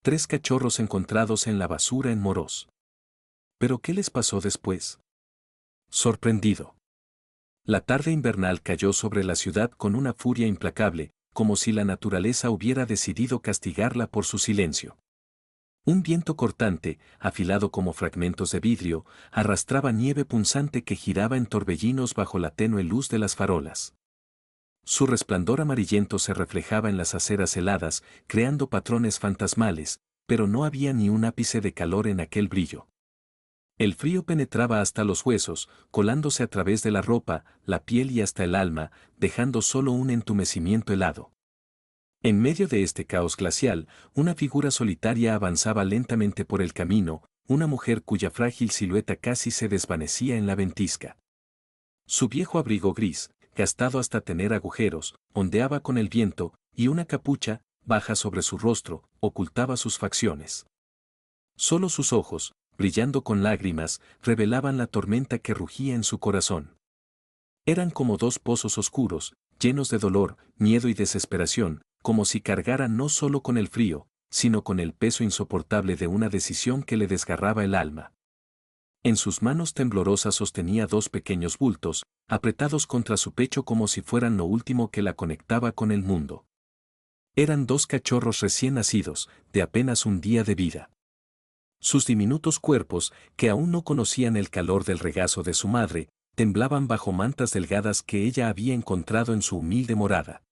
3 cachorros encontrados en la basura en Morós. ¿Pero qué les pasó después? Sorprendido. La tarde invernal cayó sobre la ciudad con una furia implacable, como si la naturaleza hubiera decidido castigarla por su silencio. Un viento cortante, afilado como fragmentos de vidrio, arrastraba nieve punzante que giraba en torbellinos bajo la tenue luz de las farolas. Su resplandor amarillento se reflejaba en las aceras heladas, creando patrones fantasmales, pero no había ni un ápice de calor en aquel brillo. El frío penetraba hasta los huesos, colándose a través de la ropa, la piel y hasta el alma, dejando solo un entumecimiento helado. En medio de este caos glacial, una figura solitaria avanzaba lentamente por el camino, una mujer cuya frágil silueta casi se desvanecía en la ventisca. Su viejo abrigo gris, gastado hasta tener agujeros, ondeaba con el viento, y una capucha, baja sobre su rostro, ocultaba sus facciones. Solo sus ojos, brillando con lágrimas, revelaban la tormenta que rugía en su corazón. Eran como dos pozos oscuros, llenos de dolor, miedo y desesperación, como si cargara no solo con el frío, sino con el peso insoportable de una decisión que le desgarraba el alma. En sus manos temblorosas sostenía 2 pequeños bultos, apretados contra su pecho como si fueran lo último que la conectaba con el mundo. Eran 2 cachorros recién nacidos, de apenas un día de vida. Sus diminutos cuerpos, que aún no conocían el calor del regazo de su madre, temblaban bajo mantas delgadas que ella había encontrado en su humilde morada.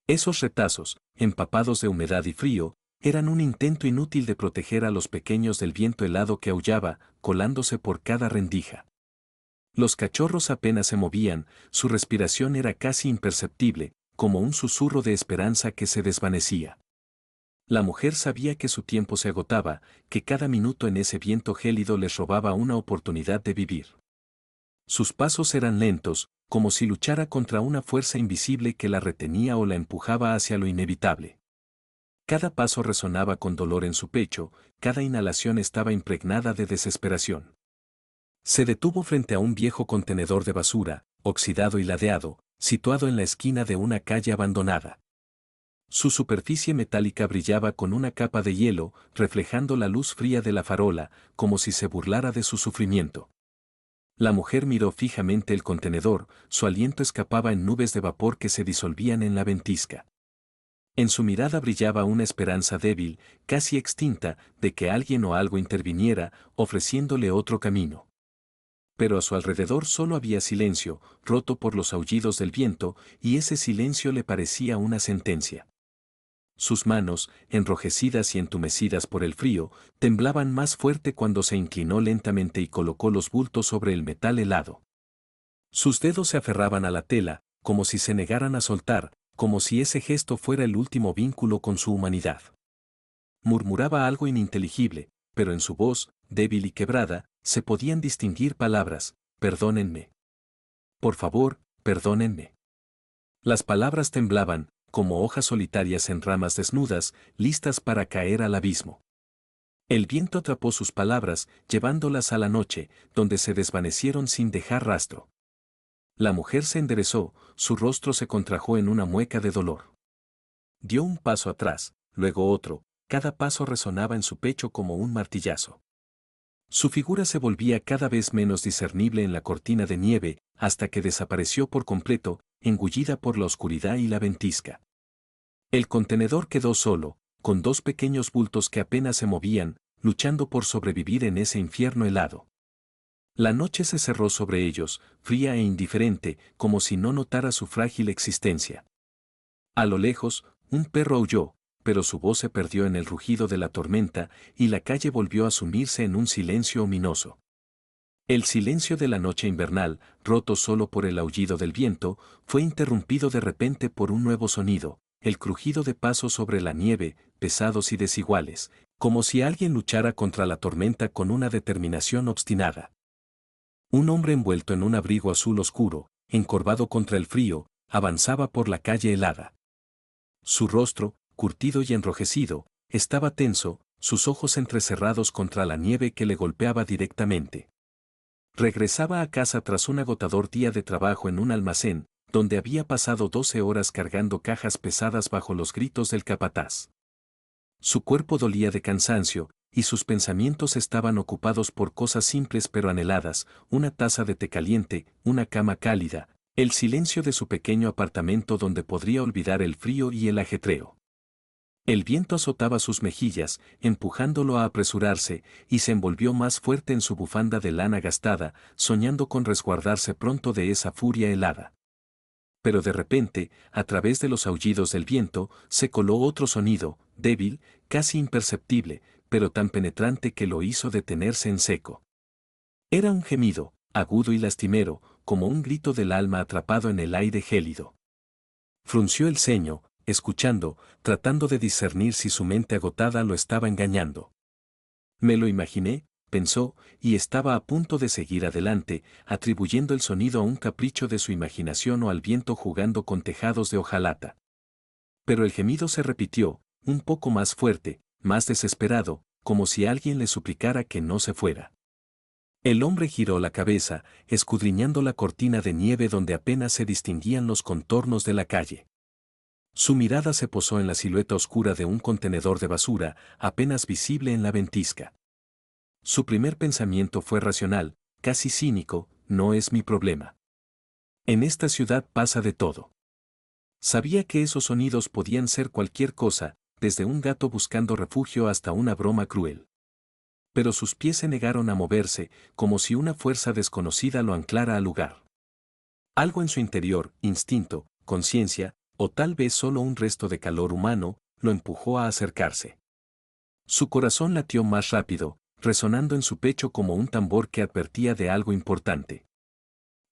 Esos retazos, empapados de humedad y frío, eran un intento inútil de proteger a los pequeños del viento helado que aullaba, colándose por cada rendija. Los cachorros apenas se movían, su respiración era casi imperceptible, como un susurro de esperanza que se desvanecía. La mujer sabía que su tiempo se agotaba, que cada minuto en ese viento gélido les robaba una oportunidad de vivir. Sus pasos eran lentos, como si luchara contra una fuerza invisible que la retenía o la empujaba hacia lo inevitable. Cada paso resonaba con dolor en su pecho, cada inhalación estaba impregnada de desesperación. Se detuvo frente a un viejo contenedor de basura, oxidado y ladeado, situado en la esquina de una calle abandonada. Su superficie metálica brillaba con una capa de hielo, reflejando la luz fría de la farola, como si se burlara de su sufrimiento. La mujer miró fijamente el contenedor, su aliento escapaba en nubes de vapor que se disolvían en la ventisca. En su mirada brillaba una esperanza débil, casi extinta, de que alguien o algo interviniera, ofreciéndole otro camino. Pero a su alrededor solo había silencio, roto por los aullidos del viento, y ese silencio le parecía una sentencia. Sus manos, enrojecidas y entumecidas por el frío, temblaban más fuerte cuando se inclinó lentamente y colocó los bultos sobre el metal helado. Sus dedos se aferraban a la tela, como si se negaran a soltar, como si ese gesto fuera el último vínculo con su humanidad. Murmuraba algo ininteligible, pero en su voz, débil y quebrada, se podían distinguir palabras: perdónenme. Por favor, perdónenme. Las palabras temblaban, como hojas solitarias en ramas desnudas, listas para caer al abismo. El viento atrapó sus palabras, llevándolas a la noche, donde se desvanecieron sin dejar rastro. La mujer se enderezó, su rostro se contrajo en una mueca de dolor. Dio un paso atrás, luego otro, cada paso resonaba en su pecho como un martillazo. Su figura se volvía cada vez menos discernible en la cortina de nieve, hasta que desapareció por completo, engullida por la oscuridad y la ventisca. El contenedor quedó solo, con 2 pequeños bultos que apenas se movían, luchando por sobrevivir en ese infierno helado. La noche se cerró sobre ellos, fría e indiferente, como si no notara su frágil existencia. A lo lejos, un perro aulló, pero su voz se perdió en el rugido de la tormenta, y la calle volvió a sumirse en un silencio ominoso. El silencio de la noche invernal, roto solo por el aullido del viento, fue interrumpido de repente por un nuevo sonido, el crujido de pasos sobre la nieve, pesados y desiguales, como si alguien luchara contra la tormenta con una determinación obstinada. Un hombre envuelto en un abrigo azul oscuro, encorvado contra el frío, avanzaba por la calle helada. Su rostro, curtido y enrojecido, estaba tenso, sus ojos entrecerrados contra la nieve que le golpeaba directamente. Regresaba a casa tras un agotador día de trabajo en un almacén, donde había pasado 12 horas cargando cajas pesadas bajo los gritos del capataz. Su cuerpo dolía de cansancio, y sus pensamientos estaban ocupados por cosas simples pero anheladas, una taza de té caliente, una cama cálida, el silencio de su pequeño apartamento donde podría olvidar el frío y el ajetreo. El viento azotaba sus mejillas, empujándolo a apresurarse, y se envolvió más fuerte en su bufanda de lana gastada, soñando con resguardarse pronto de esa furia helada. Pero de repente, a través de los aullidos del viento, se coló otro sonido, débil, casi imperceptible, pero tan penetrante que lo hizo detenerse en seco. Era un gemido, agudo y lastimero, como un grito del alma atrapado en el aire gélido. Frunció el ceño, escuchando, tratando de discernir si su mente agotada lo estaba engañando. Me lo imaginé, pensó, y estaba a punto de seguir adelante, atribuyendo el sonido a un capricho de su imaginación o al viento jugando con tejados de hojalata. Pero el gemido se repitió, un poco más fuerte, más desesperado, como si alguien le suplicara que no se fuera. El hombre giró la cabeza, escudriñando la cortina de nieve donde apenas se distinguían los contornos de la calle. Su mirada se posó en la silueta oscura de un contenedor de basura, apenas visible en la ventisca. Su primer pensamiento fue racional, casi cínico, no es mi problema. En esta ciudad pasa de todo. Sabía que esos sonidos podían ser cualquier cosa, desde un gato buscando refugio hasta una broma cruel. Pero sus pies se negaron a moverse, como si una fuerza desconocida lo anclara al lugar. Algo en su interior, instinto, conciencia, o tal vez solo un resto de calor humano, lo empujó a acercarse. Su corazón latió más rápido, resonando en su pecho como un tambor que advertía de algo importante.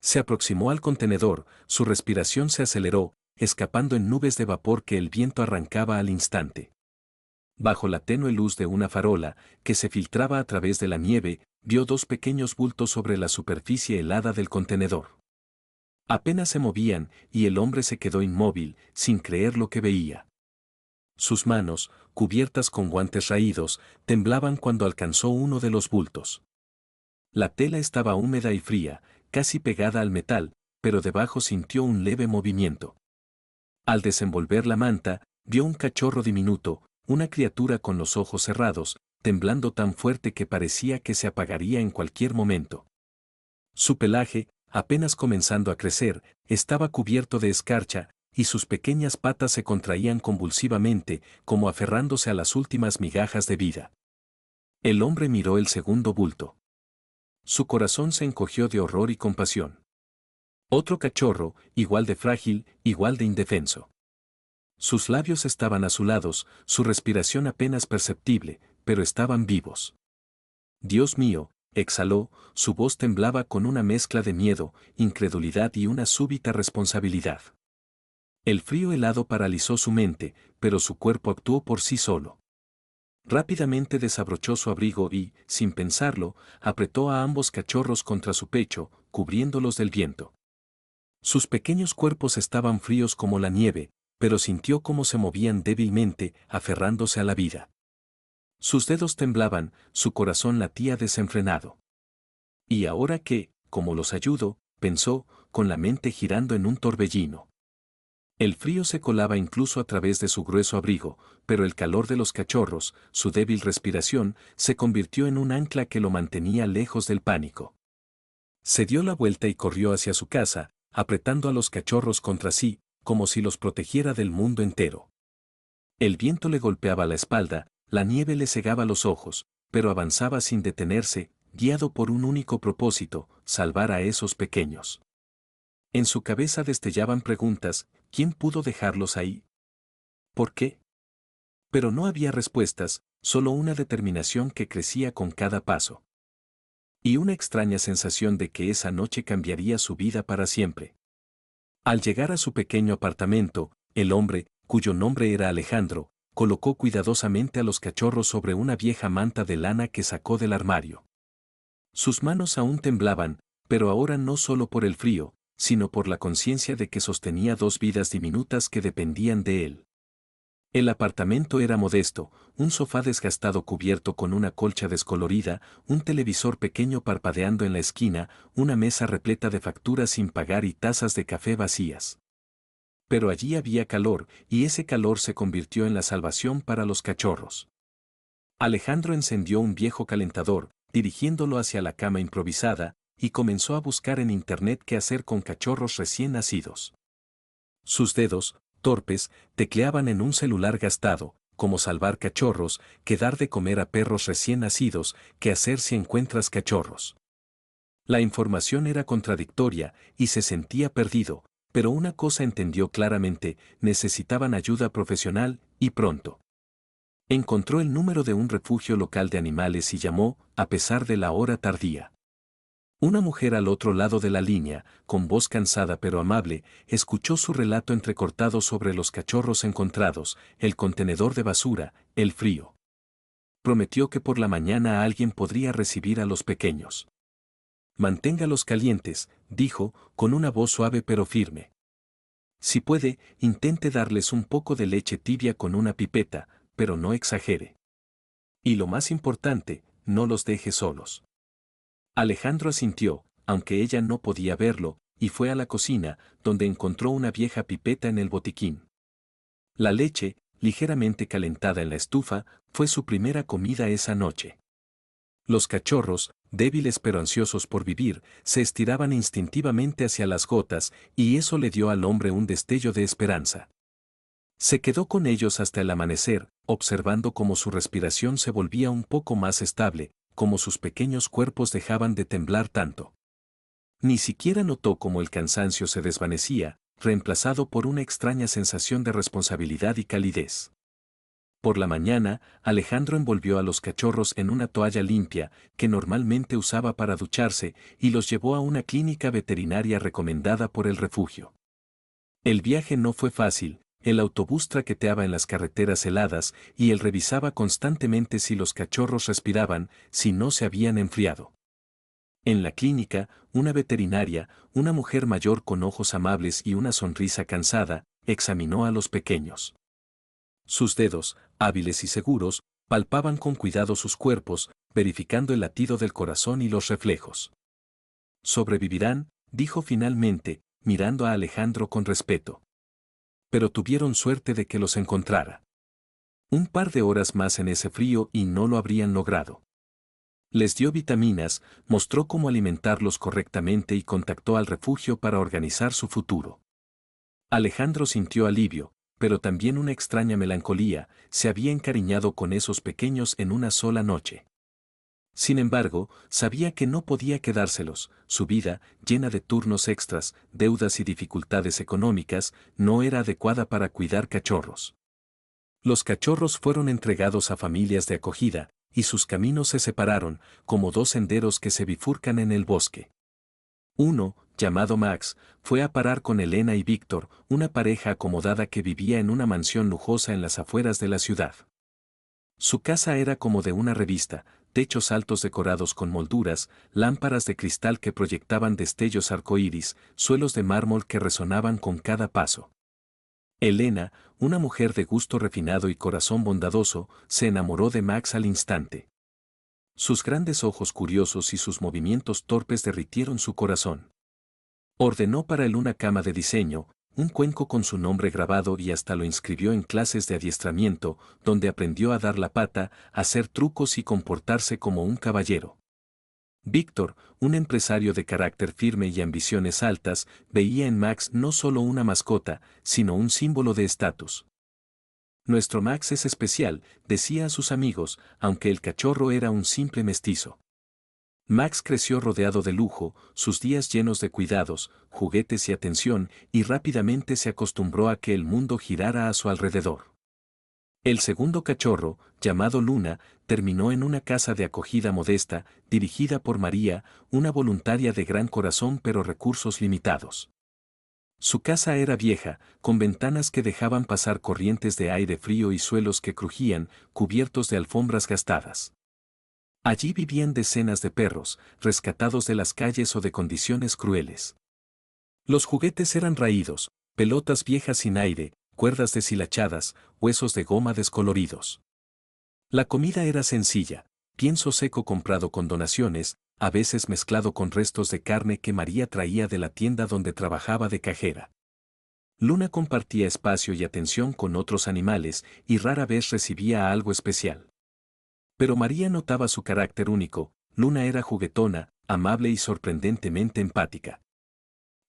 Se aproximó al contenedor, su respiración se aceleró, escapando en nubes de vapor que el viento arrancaba al instante. Bajo la tenue luz de una farola, que se filtraba a través de la nieve, vio dos pequeños bultos sobre la superficie helada del contenedor. Apenas se movían, y el hombre se quedó inmóvil, sin creer lo que veía. Sus manos, cubiertas con guantes raídos, temblaban cuando alcanzó uno de los bultos. La tela estaba húmeda y fría, casi pegada al metal, pero debajo sintió un leve movimiento. Al desenvolver la manta, vio un cachorro diminuto, una criatura con los ojos cerrados, temblando tan fuerte que parecía que se apagaría en cualquier momento. Su pelaje, apenas comenzando a crecer, estaba cubierto de escarcha, y sus pequeñas patas se contraían convulsivamente, como aferrándose a las últimas migajas de vida. El hombre miró el segundo bulto. Su corazón se encogió de horror y compasión. Otro cachorro, igual de frágil, igual de indefenso. Sus labios estaban azulados, su respiración apenas perceptible, pero estaban vivos. Dios mío, exhaló, su voz temblaba con una mezcla de miedo, incredulidad y una súbita responsabilidad. El frío helado paralizó su mente, pero su cuerpo actuó por sí solo. Rápidamente desabrochó su abrigo y, sin pensarlo, apretó a ambos cachorros contra su pecho, cubriéndolos del viento. Sus pequeños cuerpos estaban fríos como la nieve, pero sintió cómo se movían débilmente, aferrándose a la vida. Sus dedos temblaban, su corazón latía desenfrenado. ¿Y ahora qué, cómo los ayudo?, pensó, con la mente girando en un torbellino. El frío se colaba incluso a través de su grueso abrigo, pero el calor de los cachorros, su débil respiración, se convirtió en un ancla que lo mantenía lejos del pánico. Se dio la vuelta y corrió hacia su casa, apretando a los cachorros contra sí, como si los protegiera del mundo entero. El viento le golpeaba la espalda, la nieve le cegaba los ojos, pero avanzaba sin detenerse, guiado por un único propósito, salvar a esos pequeños. En su cabeza destellaban preguntas: ¿quién pudo dejarlos ahí? ¿Por qué? Pero no había respuestas, solo una determinación que crecía con cada paso. Y una extraña sensación de que esa noche cambiaría su vida para siempre. Al llegar a su pequeño apartamento, el hombre, cuyo nombre era Alejandro, colocó cuidadosamente a los cachorros sobre una vieja manta de lana que sacó del armario. Sus manos aún temblaban, pero ahora no solo por el frío, sino por la conciencia de que sostenía dos vidas diminutas que dependían de él. El apartamento era modesto, un sofá desgastado cubierto con una colcha descolorida, un televisor pequeño parpadeando en la esquina, una mesa repleta de facturas sin pagar y tazas de café vacías. Pero allí había calor, y ese calor se convirtió en la salvación para los cachorros. Alejandro encendió un viejo calentador, dirigiéndolo hacia la cama improvisada, y comenzó a buscar en internet qué hacer con cachorros recién nacidos. Sus dedos, torpes, tecleaban en un celular gastado, como salvar cachorros, qué dar de comer a perros recién nacidos, qué hacer si encuentras cachorros. La información era contradictoria, y se sentía perdido, pero una cosa entendió claramente: necesitaban ayuda profesional, y pronto. Encontró el número de un refugio local de animales y llamó, a pesar de la hora tardía. Una mujer al otro lado de la línea, con voz cansada pero amable, escuchó su relato entrecortado sobre los cachorros encontrados, el contenedor de basura, el frío. Prometió que por la mañana alguien podría recibir a los pequeños. Manténgalos calientes, dijo, con una voz suave pero firme. Si puede, intente darles un poco de leche tibia con una pipeta, pero no exagere. Y lo más importante, no los deje solos. Alejandro asintió, aunque ella no podía verlo, y fue a la cocina, donde encontró una vieja pipeta en el botiquín. La leche, ligeramente calentada en la estufa, fue su primera comida esa noche. Los cachorros, débiles pero ansiosos por vivir, se estiraban instintivamente hacia las gotas, y eso le dio al hombre un destello de esperanza. Se quedó con ellos hasta el amanecer, observando cómo su respiración se volvía un poco más estable, cómo sus pequeños cuerpos dejaban de temblar tanto. Ni siquiera notó cómo el cansancio se desvanecía, reemplazado por una extraña sensación de responsabilidad y calidez. Por la mañana, Alejandro envolvió a los cachorros en una toalla limpia, que normalmente usaba para ducharse, y los llevó a una clínica veterinaria recomendada por el refugio. El viaje no fue fácil. El autobús traqueteaba en las carreteras heladas, y él revisaba constantemente si los cachorros respiraban, si no se habían enfriado. En la clínica, una veterinaria, una mujer mayor con ojos amables y una sonrisa cansada, examinó a los pequeños. Sus dedos, hábiles y seguros, palpaban con cuidado sus cuerpos, verificando el latido del corazón y los reflejos. «Sobrevivirán», dijo finalmente, mirando a Alejandro con respeto. Pero tuvieron suerte de que los encontrara. Un par de horas más en ese frío y no lo habrían logrado. Les dio vitaminas, mostró cómo alimentarlos correctamente y contactó al refugio para organizar su futuro. Alejandro sintió alivio, pero también una extraña melancolía. Se había encariñado con esos pequeños en una sola noche. Sin embargo, sabía que no podía quedárselos. Su vida, llena de turnos extras, deudas y dificultades económicas, no era adecuada para cuidar cachorros. Los cachorros fueron entregados a familias de acogida, y sus caminos se separaron, como dos senderos que se bifurcan en el bosque. Uno, llamado Max, fue a parar con Elena y Víctor, una pareja acomodada que vivía en una mansión lujosa en las afueras de la ciudad. Su casa era como de una revista: techos altos decorados con molduras, lámparas de cristal que proyectaban destellos arcoíris, suelos de mármol que resonaban con cada paso. Elena, una mujer de gusto refinado y corazón bondadoso, se enamoró de Max al instante. Sus grandes ojos curiosos y sus movimientos torpes derritieron su corazón. Ordenó para él una cama de diseño, un cuenco con su nombre grabado, y hasta lo inscribió en clases de adiestramiento, donde aprendió a dar la pata, a hacer trucos y comportarse como un caballero. Víctor, un empresario de carácter firme y ambiciones altas, veía en Max no solo una mascota, sino un símbolo de estatus. «Nuestro Max es especial», decía a sus amigos, aunque el cachorro era un simple mestizo. Max creció rodeado de lujo, sus días llenos de cuidados, juguetes y atención, y rápidamente se acostumbró a que el mundo girara a su alrededor. El segundo cachorro, llamado Luna, terminó en una casa de acogida modesta, dirigida por María, una voluntaria de gran corazón pero recursos limitados. Su casa era vieja, con ventanas que dejaban pasar corrientes de aire frío y suelos que crujían, cubiertos de alfombras gastadas. Allí vivían decenas de perros, rescatados de las calles o de condiciones crueles. Los juguetes eran raídos, pelotas viejas sin aire, cuerdas deshilachadas, huesos de goma descoloridos. La comida era sencilla: pienso seco comprado con donaciones, a veces mezclado con restos de carne que María traía de la tienda donde trabajaba de cajera. Luna compartía espacio y atención con otros animales y rara vez recibía algo especial. Pero María notaba su carácter único. Luna era juguetona, amable y sorprendentemente empática.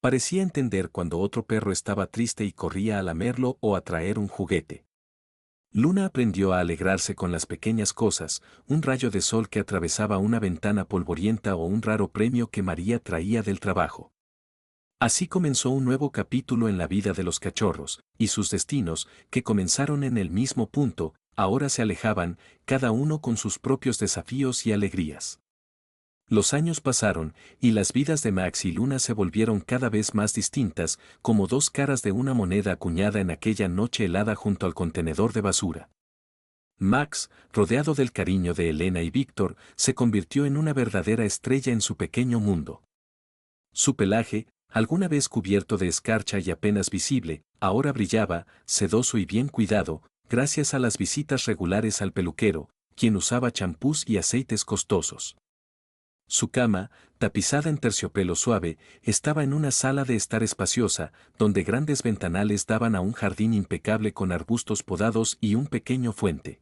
Parecía entender cuando otro perro estaba triste y corría a lamerlo o a traer un juguete. Luna aprendió a alegrarse con las pequeñas cosas, un rayo de sol que atravesaba una ventana polvorienta o un raro premio que María traía del trabajo. Así comenzó un nuevo capítulo en la vida de los cachorros, y sus destinos, que comenzaron en el mismo punto, ahora se alejaban, cada uno con sus propios desafíos y alegrías. Los años pasaron, y las vidas de Max y Luna se volvieron cada vez más distintas, como dos caras de una moneda acuñada en aquella noche helada junto al contenedor de basura. Max, rodeado del cariño de Elena y Víctor, se convirtió en una verdadera estrella en su pequeño mundo. Su pelaje, alguna vez cubierto de escarcha y apenas visible, ahora brillaba, sedoso y bien cuidado, gracias a las visitas regulares al peluquero, quien usaba champús y aceites costosos. Su cama, tapizada en terciopelo suave, estaba en una sala de estar espaciosa, donde grandes ventanales daban a un jardín impecable con arbustos podados y un pequeño fuente.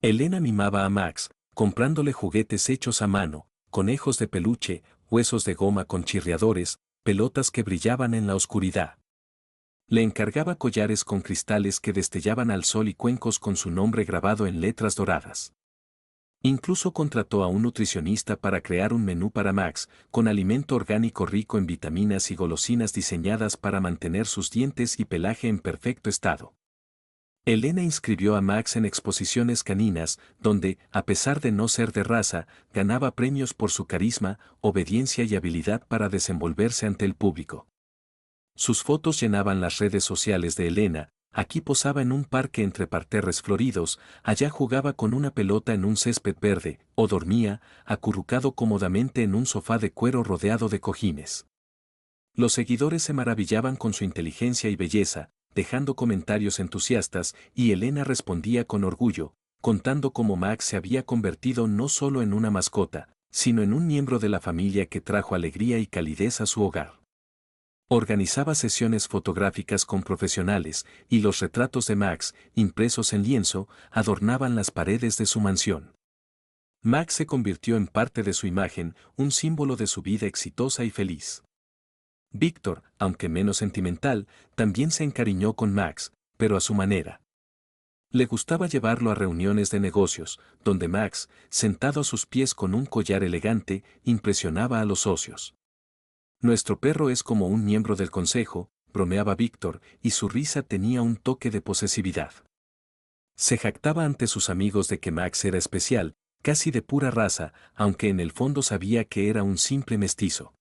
Elena mimaba a Max, comprándole juguetes hechos a mano, conejos de peluche, huesos de goma con chirriadores, pelotas que brillaban en la oscuridad. Le encargaba collares con cristales que destellaban al sol y cuencos con su nombre grabado en letras doradas. Incluso contrató a un nutricionista para crear un menú para Max, con alimento orgánico rico en vitaminas y golosinas diseñadas para mantener sus dientes y pelaje en perfecto estado. Elena inscribió a Max en exposiciones caninas, donde, a pesar de no ser de raza, ganaba premios por su carisma, obediencia y habilidad para desenvolverse ante el público. Sus fotos llenaban las redes sociales de Elena. Aquí posaba en un parque entre parterres floridos, allá jugaba con una pelota en un césped verde, o dormía, acurrucado cómodamente en un sofá de cuero rodeado de cojines. Los seguidores se maravillaban con su inteligencia y belleza, dejando comentarios entusiastas, y Elena respondía con orgullo, contando cómo Max se había convertido no solo en una mascota, sino en un miembro de la familia que trajo alegría y calidez a su hogar. Organizaba sesiones fotográficas con profesionales, y los retratos de Max, impresos en lienzo, adornaban las paredes de su mansión. Max se convirtió en parte de su imagen, un símbolo de su vida exitosa y feliz. Víctor, aunque menos sentimental, también se encariñó con Max, pero a su manera. Le gustaba llevarlo a reuniones de negocios, donde Max, sentado a sus pies con un collar elegante, impresionaba a los socios. Nuestro perro es como un miembro del consejo, bromeaba Víctor, y su risa tenía un toque de posesividad. Se jactaba ante sus amigos de que Max era especial, casi de pura raza, aunque en el fondo sabía que era un simple mestizo.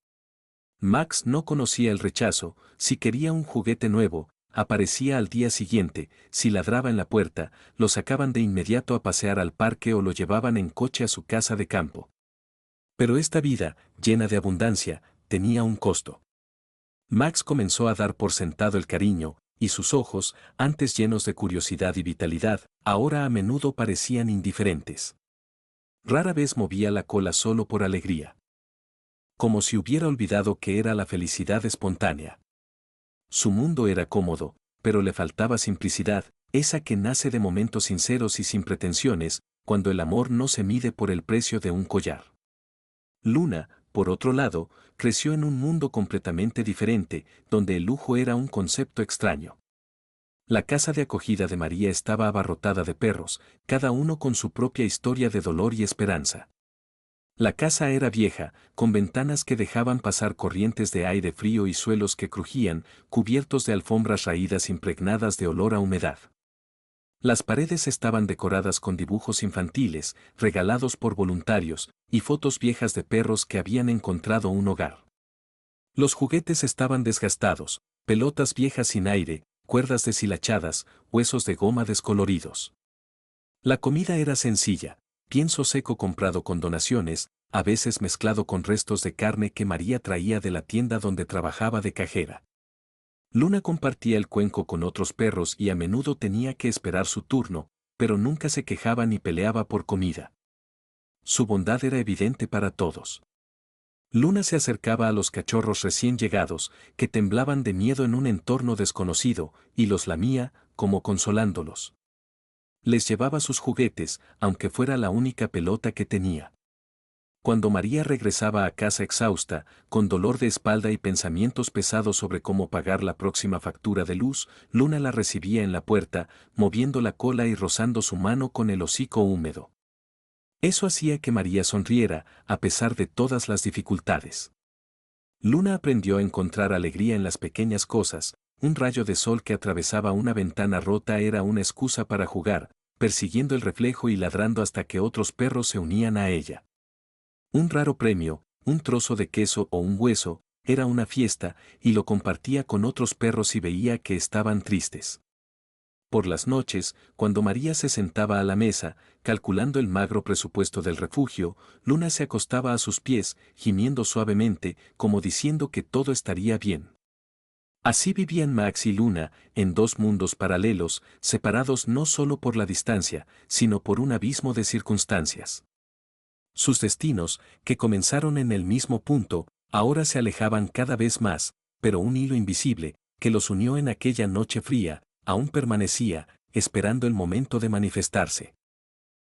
Max no conocía el rechazo. Si quería un juguete nuevo, aparecía al día siguiente; si ladraba en la puerta, lo sacaban de inmediato a pasear al parque o lo llevaban en coche a su casa de campo. Pero esta vida, llena de abundancia, tenía un costo. Max comenzó a dar por sentado el cariño, y sus ojos, antes llenos de curiosidad y vitalidad, ahora a menudo parecían indiferentes. Rara vez movía la cola solo por alegría. Como si hubiera olvidado que era la felicidad espontánea. Su mundo era cómodo, pero le faltaba simplicidad, esa que nace de momentos sinceros y sin pretensiones, cuando el amor no se mide por el precio de un collar. Luna, por otro lado, creció en un mundo completamente diferente, donde el lujo era un concepto extraño. La casa de acogida de María estaba abarrotada de perros, cada uno con su propia historia de dolor y esperanza. La casa era vieja, con ventanas que dejaban pasar corrientes de aire frío y suelos que crujían, cubiertos de alfombras raídas impregnadas de olor a humedad. Las paredes estaban decoradas con dibujos infantiles, regalados por voluntarios, y fotos viejas de perros que habían encontrado un hogar. Los juguetes estaban desgastados, pelotas viejas sin aire, cuerdas deshilachadas, huesos de goma descoloridos. La comida era sencilla, pienso seco comprado con donaciones, a veces mezclado con restos de carne que María traía de la tienda donde trabajaba de cajera. Luna compartía el cuenco con otros perros y a menudo tenía que esperar su turno, pero nunca se quejaba ni peleaba por comida. Su bondad era evidente para todos. Luna se acercaba a los cachorros recién llegados, que temblaban de miedo en un entorno desconocido, y los lamía, como consolándolos. Les llevaba sus juguetes, aunque fuera la única pelota que tenía. Cuando María regresaba a casa exhausta, con dolor de espalda y pensamientos pesados sobre cómo pagar la próxima factura de luz, Luna la recibía en la puerta, moviendo la cola y rozando su mano con el hocico húmedo. Eso hacía que María sonriera, a pesar de todas las dificultades. Luna aprendió a encontrar alegría en las pequeñas cosas. Un rayo de sol que atravesaba una ventana rota era una excusa para jugar, persiguiendo el reflejo y ladrando hasta que otros perros se unían a ella. Un raro premio, un trozo de queso o un hueso, era una fiesta, y lo compartía con otros perros y veía que estaban tristes. Por las noches, cuando María se sentaba a la mesa, calculando el magro presupuesto del refugio, Luna se acostaba a sus pies, gimiendo suavemente, como diciendo que todo estaría bien. Así vivían Max y Luna, en dos mundos paralelos, separados no solo por la distancia, sino por un abismo de circunstancias. Sus destinos, que comenzaron en el mismo punto, ahora se alejaban cada vez más, pero un hilo invisible, que los unió en aquella noche fría, aún permanecía, esperando el momento de manifestarse.